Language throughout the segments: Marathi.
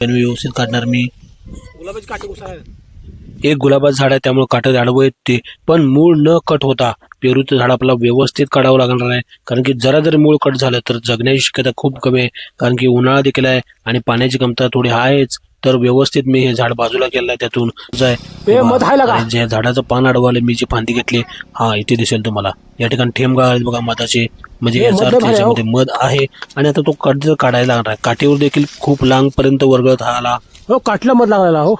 पण व्यवस्थित काढणार मी. गुलाबाची काटे घुसा एक गुलाबाचं झाड आहे त्यामुळे काटे आडवं आहेत ते, पण मूळ न कट होता पेरूचं झाड आपल्याला व्यवस्थित काढावं लागणार आहे. कारण की जरा जरी मूळ कट झालं तर जगण्याची शक्यता खूप कमी आहे. कारण की उन्हाळा देखील आहे आणि पाण्याची कमतरता थोडी आहेच. तर व्यवस्थित मी हे झाड बाजूला केलं आहे त्यातून आणि जे झाडाचं पान अडवाले मी जी फांदी घेतली, हा इथे दिसेल तुम्हाला. या ठिकाणी ठेम आहेत बघा मधाचे, म्हणजे याचा अर्थ याच्यामध्ये मध आहे. आणि आता तो कट जर काढायला लागणार आहे, काठीवर देखील खूप लांब पर्यंत वर्गळत आला. हो, काटला मध लागलेला हो.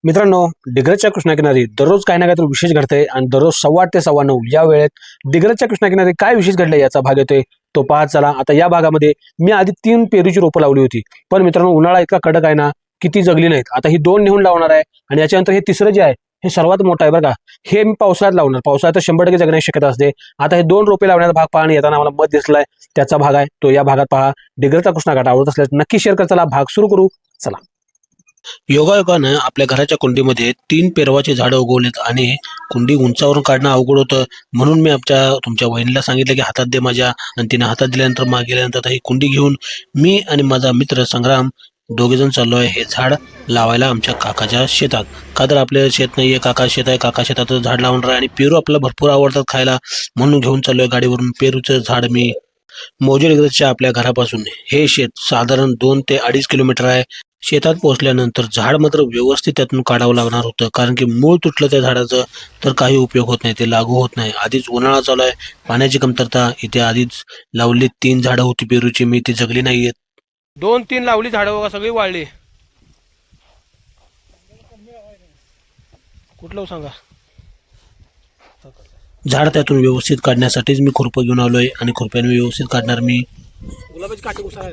मित्रांनो, डिग्रजच्या कृष्णाकिनारी दररोज काही ना काहीतरी विशेष घडतंय आणि दररोज 8:15 ते 9:15 या वेळेत डिग्रजच्या कृष्णाकिनारी काय विशेष घडलंय याचा भाग येतोय, तो पाहत चला. आता या भागामध्ये मी आधी 3 पेरूची रोपं लावली होती, पण मित्रांनो उन्हाळा इतका कडक आहे ना की ती जगली नाहीत. आता ही 2 नेऊन लावणार आहे आणि याच्यानंतर हे तिसरं जे आहे हे सर्वात मोठं आहे बरं का. हे मी पावसाळ्यात लावणार, पावसाळ्यात 100% जगण्याची शक्यता असते. आता हे 2 रोपे लावण्याचा भाग पहा आणि येताना आम्हाला मध दिसलाय त्याचा भाग आहे तो या भागात पहा. डिग्रजचा कृष्णाघाट आवडत असल्यास नक्की शेअर कर. चला भाग सुरू करू चला. योगायोगानं आपल्या घराच्या कुंडीमध्ये 3 पेरवाचे झाडं उगवलेत आणि कुंडी उंचावरून काढणं अवघड होतं. म्हणून मी तुमच्या वहिनीला सांगितलं की हातात दे माझ्या, आणि तिने हातात दिल्यानंतर मागे गेल्यानंतर ही कुंडी घेऊन मी आणि माझा मित्र संग्राम दोघेजण चाललो आहे हे झाड लावायला आमच्या काकाच्या शेतात. का तर आपल्या शेत नाहीये, काका शेत आहे, काका शेतात झाड लावणार आहे आणि पेरू आपल्याला भरपूर आवडतात खायला, म्हणून घेऊन चाललोय गाडीवरून. पेरूचं झाड मी मौजे डिग्रजच्या आपल्या घरापासून हे शेत साधारण 2 ते 2.5 किलोमीटर आहे. शेतात पोहोचल्यानंतर झाड मात्र व्यवस्थित त्यातून काढावं लागणार होतं, कारण की मूळ तुटलं त्या झाडाचं तर काही उपयोग होत नाही, ते लागू होत नाही. आधीच उन्हाळा चालू आहे, पाण्याची कमतरता. इथे आधीच लावली 3 झाडं होती पेरूची, मी ती जगली नाहीयेत. 2-3 लावली झाडं बघा, सगळी वाळली. कुठलं सांगा. झाड त्यातून व्यवस्थित काढण्यासाठीच मी खुरपं घेऊन आलोय आणि खुरप्याने व्यवस्थित काढणार मी. गुलाबाची काटे घुसा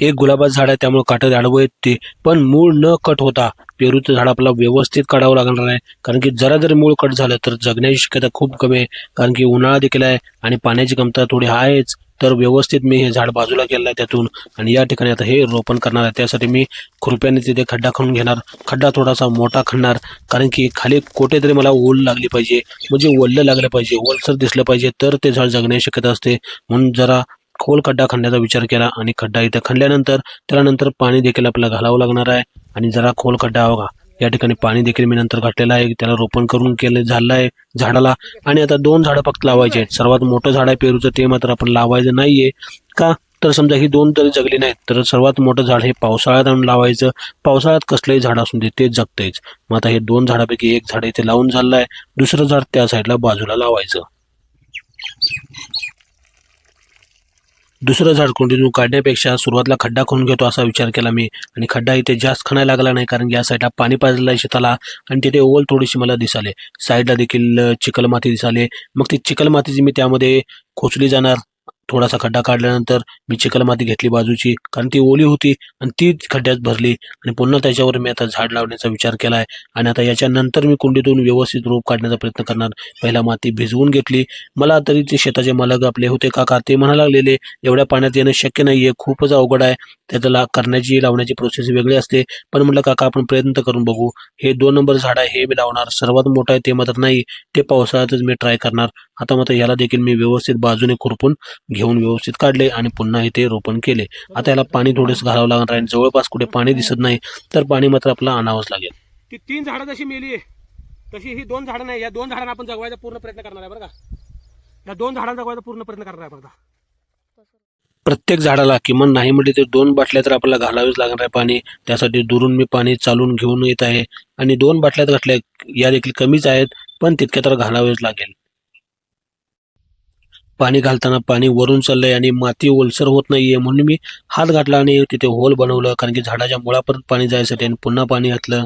एक गुलाबाचं झाड आहे त्यामुळे काटे आडवं आहेत ते, पण मूळ न कट होता पेरूचं झाड आपल्याला व्यवस्थित काढावं लागणार आहे. कारण की जरा जरी मूळ कट झालं तर जगण्याची शक्यता खूप कमी आहे. कारण की उन्हाळा देखील आहे आणि पाण्याची कमतरता थोडी आहेच. तर व्यवस्थित मी हे झाड बाजूला केलं आहे त्यातून आणि या ठिकाणी आता हे रोपण करणार आहे. त्यासाठी मी खुरप्याने तिथे खड्डा खणून घेणार. खड्डा थोडासा मोठा खणणार, कारण की खाली कुठेतरी मला ओल लागली पाहिजे, म्हणजे ओलं लागलं पाहिजे, ओलसर दिसलं पाहिजे, तर ते झाड जगण्याची शक्यता असते. म्हणून जरा खोल खड्डा खणण्याचा विचार केला आणि खड्डा इथे खणल्यानंतर त्याला नंतर पाणी देखील आपल्याला घालावं लागणार आहे. आणि जरा खोल खड्डा बघा, या ठिकाणी पाणी देखील मी नंतर घातलेलं आहे. त्याला रोपण करून झालं आहे झाडाला. आणि आता 2 झाडं फक्त लावायचे आहेत. सर्वात मोठं झाड आहे पेरूचं, ते मात्र आपण लावायचं नाहीये. का तर समजा ही 2 तरी जगली नाहीत तर सर्वात मोठं झाड हे पावसाळ्यात आणून लावायचं. पावसाळ्यात कसलंही झाड असून दे ते जगतंयच. मग आता हे 2 झाडापैकी एक झाड इथे लावून झालं आहे, दुसरं झाड त्या साईडला बाजूला लावायचं. दुसरं झाड कुंडीतून काढण्यापेक्षा सुरुवातीला खड्डा खणून घेतो असा विचार केला मी. आणि खड्डा इथे जास्त खणायला लागला नाही, कारण या साईडला पाणी पाजलं आहे शेताला आणि तिथे ओल थोडीशी मला दिसाले. साईडला देखील चिखल माती दिसाले. मग ती चिखल मातीची मी त्यामध्ये खोचली जाणार. थोडासा खड्डा काढल्यानंतर मी चिखल माती घेतली बाजूची, कारण ती ओली होती आणि ती खड्ड्यात भरली आणि पुन्हा त्याच्यावर मी आता झाड लावण्याचा विचार केला आहे. आणि आता याच्यानंतर मी कुंडीतून व्यवस्थित रोप काढण्याचा प्रयत्न करणार. पहिला माती भिजवून घेतली. मला तरी ते शेताचे मालक आपले होते काका, ते म्हणायला लागलेले एवढ्या पाण्यात येणं शक्य नाहीये, खूपच अवघड आहे, त्याला लावण्याची प्रोसेस वेगळी असते. पण म्हटलं काका आपण प्रयत्न करून बघू. हे 2 नंबर झाड आहे हे मी लावणार. सर्वात मोठं आहे ते मात्र नाही, ते पावसाळ्यातच मी ट्राय करणार. आता मात्र याला देखील मी व्यवस्थित बाजूने खुरपून घेऊन व्यवस्थित काढले आणि पुन्हा इथे रोपण केले. आता याला पाणी थोडेच घालावं लागणार आहे. जवळपास कुठे पाणी दिसत नाही तर पाणी मात्र आपल्याला आणावंच लागेल. ती 3 झाडं जशी मेली आहे तशी ही 2 झाडं नाही. या 2 झाडांना आपण जगवायचा पूर्ण प्रयत्न करणार आहे बरं का. या 2 झाडांना जगवायचा पूर्ण प्रयत्न करणार आहे बघा. प्रत्येक झाडाला किमान नाही म्हटले तर 2 बाटल्या तर आपल्याला घालावीच लागणार आहे पाणी. त्यासाठी दुरून मी पाणी चालून घेऊन येत आहे आणि 2 बाटल्यात घातल्या, या देखील कमीच आहेत पण तितक्या तर घालावेच लागेल. पाणी घालताना पाणी वरून चाललंय आणि माती ओलसर होत नाहीये, म्हणून मी हात घातला आणि तिथे होल बनवलं, कारण की झाडाच्या मुळापर्यंत पाणी जायसाठी. आणि पुन्हा पाणी घातलं.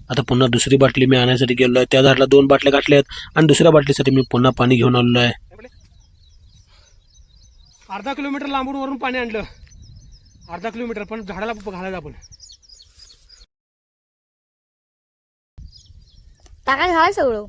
आता पुन्हा दुसरी बाटली मी आणण्यासाठी गेलो आहे. त्या झाडाला 2 बाटल्या घातल्यात आणि दुसऱ्या बाटलीसाठी मी पुन्हा पाणी घेऊन आलेलो आहे. 1/2 किलोमीटर लांबून वरून पाणी आणलं. 1/2 किलोमीटर, पण झाडाला घालायचं आपण. टाकायचं हाय सगळं.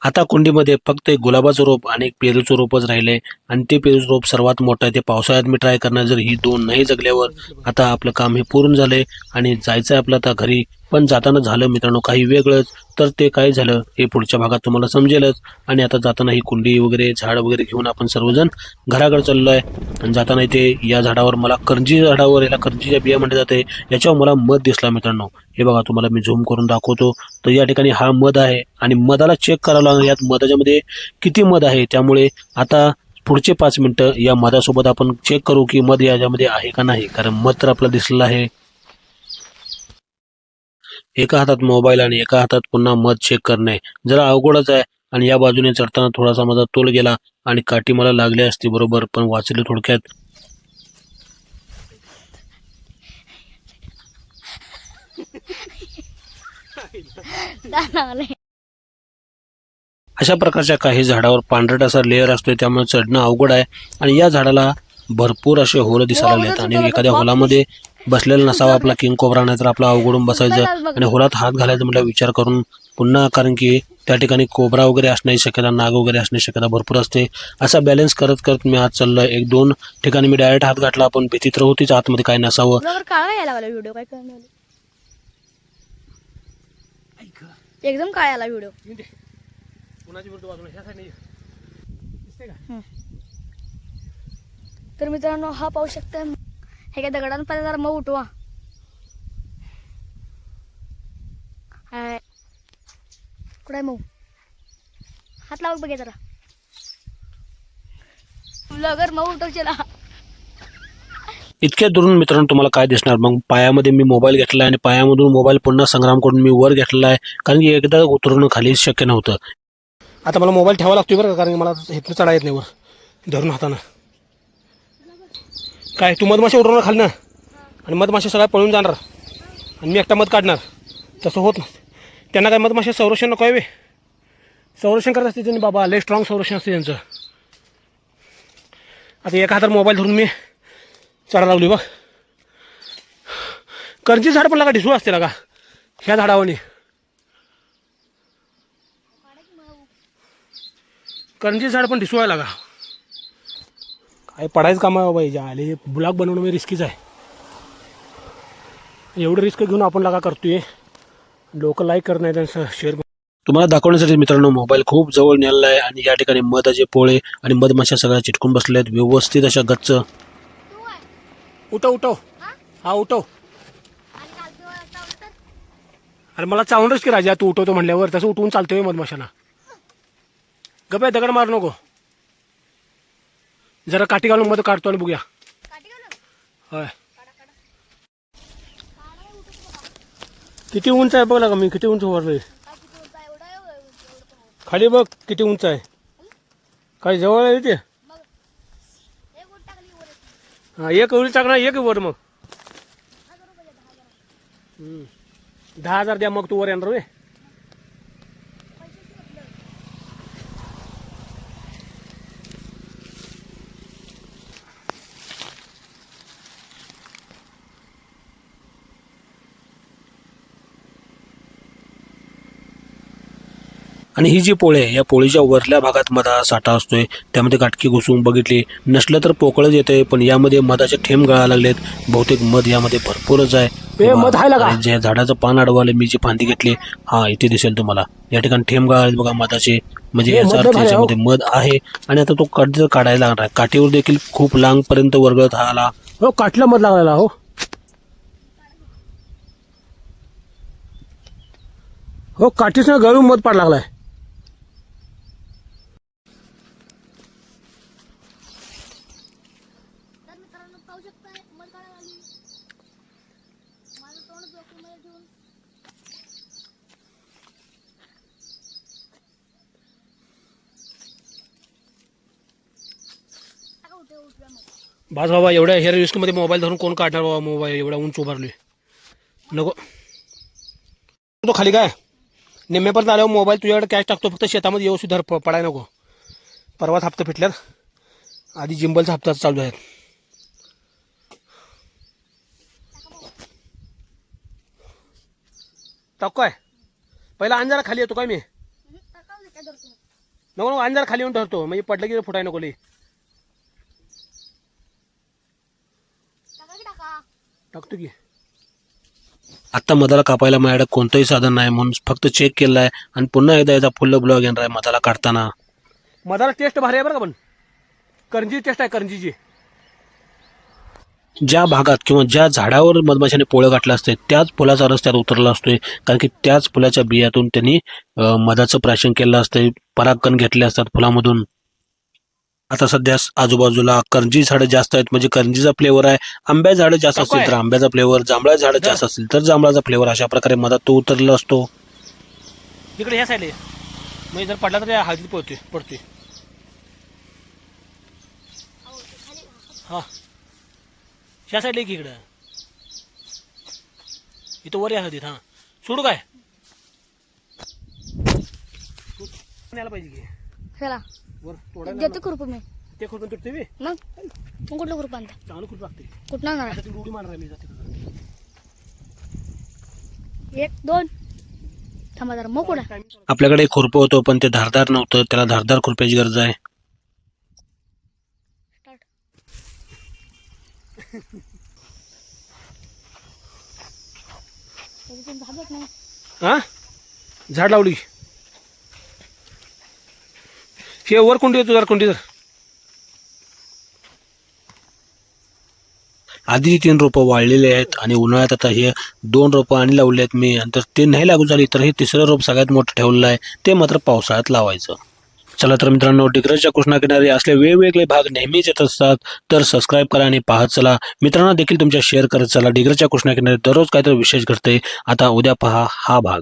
आता कुंडीमध्ये फक्त एक गुलाबाचं रोप आणि एक पेरूचं रोपच राहिलंय आणि ते पेरूचं रोप सर्वात मोठं आहे. ते पावसाळ्यात मी ट्राय करणार. जर ही 2 नाही जगल्यावर आता आपलं काम हे पूर्ण झालंय आणि जायचं आहे आपलं आता घरी. पण जाताना झालं मित्रांनो काही वेगळंच. तर ते काय झालं हे पुढच्या भागात तुम्हाला समजेलच. आणि आता जाताना ही कुंडी वगैरे झाड वगैरे घेऊन आपण सर्वजण घराकडे चाललो आहे. आणि जाताना इथे या झाडावर मला करंजी झाडावर, याला करंजीच्या बिया म्हटले जाते, याच्यावर मला मध दिसला मित्रांनो. हे बघा तुम्हाला मी झूम करून दाखवतो. तर या ठिकाणी हा मध आहे आणि मधाला चेक करावं लागणार यात मधाच्या मध्ये किती मध आहे. त्यामुळे आता पुढचे 5 मिनिटं या मधासोबत आपण चेक करू की मध याच्यामध्ये आहे का नाही, कारण मध तर आपला दिसलेला आहे. एका हातात मोबाईल आणि एका हातात पुन्हा मध चेक करणे जरा अवघडच आहे. आणि या बाजूने चढताना थोडासा माझा तोल गेला आणि काठी मला लागली असती बरोबर, पण वाचले थोडक्यात. अशा प्रकारच्या काही झाडावर पांढरट असा लेअर असतो, त्यामुळे चढणं अवघड आहे. आणि या झाडाला भरपूर असे होल दिसायला लागलेत आणि एखाद्या होलामध्ये बसलेला नसावा आपला किंग कोब्रा, नाही तर आपला अवघडून बसायचं आणि होलात हात घालायचं म्हटलं विचार करून पुन्हा, कारण की त्या ठिकाणी कोब्रा वगैरे असण्याची शक्यता, नाग वगैरे असण्याची शक्यता भरपूर असते. असा बॅलन्स करत करत मी आज चाललोय. 1-2 ठिकाणी मी डायरेक्ट हात घातला, पण भीती तर होतीच आतमध्ये काय नसावं. एकदम काळा आला व्हिडिओ. कुणाची विरुद्ध बाजूला ह्या साईडने दिसते का? तर मित्रांनो हा पाहू शकता, हे काय दगडानं पाहिजे जरा मग उठवा. हाय कुठे मऊ हात लावून बघे जरा ब्लॉगर मऊ उठवचेला. इतक्या दुरून मित्रांनो तुम्हाला काय दिसणार. मग पायामध्ये मी मोबाईल घेतला आणि पायामधून मोबाईल पुन्हा संग्राम करून मी वर घेतलेला आहे, कारण की एकदा उतरणं खाली शक्य नव्हतं. आता मला मोबाईल ठेवावा लागतोय बरं का, कारण की मला इथनं चढा येत नाही वर धरून हातानं. काय तू मधमाशा उडवणार खाली ना, आणि मधमाशा सगळ्या पळून जाणार आणि मी एकटा मध काढणार, तसं होत नाही. त्यांना काय मधमाशा संरक्षण नको आहे, संरक्षण करत असते त्यांनी बाबा, लय स्ट्रॉंग संरक्षण असते त्यांचं. आता एका हातात मोबाईल धरून मी चढा लागली बघ. करंजी झाड पण लागा ढिसू असते लागा ह्या झाडावरनी. करंजी झाड पण ढिसू आहे लागा. काय पडायचं काम आहे बाबा, ज्या आले ब्लॉग बनवणं म्हणजे रिस्कीच आहे. एवढं रिस्क घेऊन आपण लागा करतोय, लोक लाईक करत नाही, त्यांचं शेअर. तुम्हाला दाखवण्यासाठी मित्रांनो मोबाईल खूप जवळ नेलेला आहे आणि या ठिकाणी मधाचे पोळे आणि मधमाशा सगळ्या चिटकून बसल्या आहेत व्यवस्थित अशा गच्च. उठव उठव, हा उठव. अरे मला चावूनच की राजा, तू उठवतो म्हणल्यावर तसं उठवून चालतोय मधमाशाला. गप दगड मार नको, जरा काठी घालून मध्ये काढतो आणि बघूया. होय किती उंच आहे बघ का, मी किती उंच वरलोय. खाली बघ किती उंच आहे, काय जवळ आहे ते. हा एक उडी टाकणार, एक वर. मग 10,000 द्या, मग तू वर येणार रे. आणि ही जी पोळे आहे, या पोळीच्या वरल्या भागात मधा साठा असतोय, त्यामध्ये काटकी घुसून बघितली, नसलं तर पोकळच येते, पण यामध्ये मधाचे ठेंब गळायला लागलेत. बहुतेक मध यामध्ये भरपूरच आहे. मध आहे लागा. जे झाडाचं पान अडवाले मी जी फांदी घेतली, हा इथे दिसेल तुम्हाला, या ठिकाणी ठेंब गळाले बघा मधाचे, म्हणजे याचा अर्थ याच्यामध्ये मध आहे. आणि आता तो काढायला लागणार, काठीवर देखील खूप लांब पर्यंत वरगळत हा आला. हो काठला मध लागलेला. हो काठीसह गळून मध पाड लागलाय. बास बाबा, एवढ्या हेअर रिस्क मध्ये मोबाईल धरून कोण काढणार बाबा. मोबाईल एवढा उंच उभारलोय, नको तो खाली. काय निम्म्यापर्यंत आल्यावर मोबाईल तुझ्याकडे कॅश टाकतो, फक्त शेतामध्ये व्यवस्थित धर, पडाय नको. परवाच हप्ता फिटल्यात, आधी जिंबलचा हप्ता चालू आहे. टाक काय पहिला अंजारा खाली येतो काय मी, नको अंजार खाली येऊन धरतो, म्हणजे पडलं की फुटाय नको. टाकतो की आत्ता मधाला कापायला माझ्याकडे कोणतंही साधन नाही म्हणून फक्त चेक केलं आहे आणि पुन्हा एकदा याचा फुल ब्लॉग येणार आहे मधाला काढताना. मधाला टेस्ट भारी आहे बरं का, पण करंजी टेस्ट आहे करंजीची. ज्या भागात किंवा ज्या झाडावर मधमाशाने पोळं गाठलं असते त्याच फुलाचा रस त्यात उतरला असतोय, कारण की त्याच फुलाच्या बियातून त्यांनी मधाचं प्राशन केलं असतं, परागकण घेतले असतात फुलामधून. आता सध्या आजूबाजूला करंजी झाडं जास्त आहेत म्हणजे करंजीचा फ्लेवर आहे, आंब्या झाडं जास्त असतील तर आंब्याचा फ्लेवर, जांभळा झाडं जास्त असतील तर जांभळाचा फ्लेवर, अशा प्रकारे मधात तो उतरलेला असतो. इकडे ह्या साईडला म्हणजे जर पडला तर हळदीत पडतोय. हा ह्या साईडला की इकडं इथं वर या हळदीत. हा सोडू काय न्यायला पाहिजे की चला वर तोडायला देतो खुरपं मी. ते खुरपून तुटते बे. मग मग कुठलं खुरपं आणता? चांगलं खुरप लागते. कुठं आणणार आता ती उडी मारणार मी जाते. 1 2 थांबा जरा मग कुठं आपल्याकडे एक खुरपं होतं पण ते धारदार नव्हतं, त्याला धारदार खुरप्याची गरज आहे. भागत नाही. हा झाड लावली हे वर कोंडी येतो जरा कोंडी. आधी 3 रोपं वाळलेले आहेत आणि उन्हाळ्यात आता हे 2 रोपं आणि लावले आहेत मी. नंतर ते नाही लागू झाली तर हे 3रं रोप सगळ्यात मोठं ठेवलेलं आहे, ते मात्र पावसाळ्यात लावायचं. चला तर मित्रांनो, डिग्रजच्या कृष्णाकिनारी असले वेगवेगळे भाग नेहमीच येत असतात, तर सबस्क्राईब करा आणि पाहत चला. मित्रांना देखील तुमच्या शेअर करत चला. डिग्रजच्या कृष्णाकिनारी दररोज काहीतरी विशेष घडते. आता उद्या पहा हा भाग.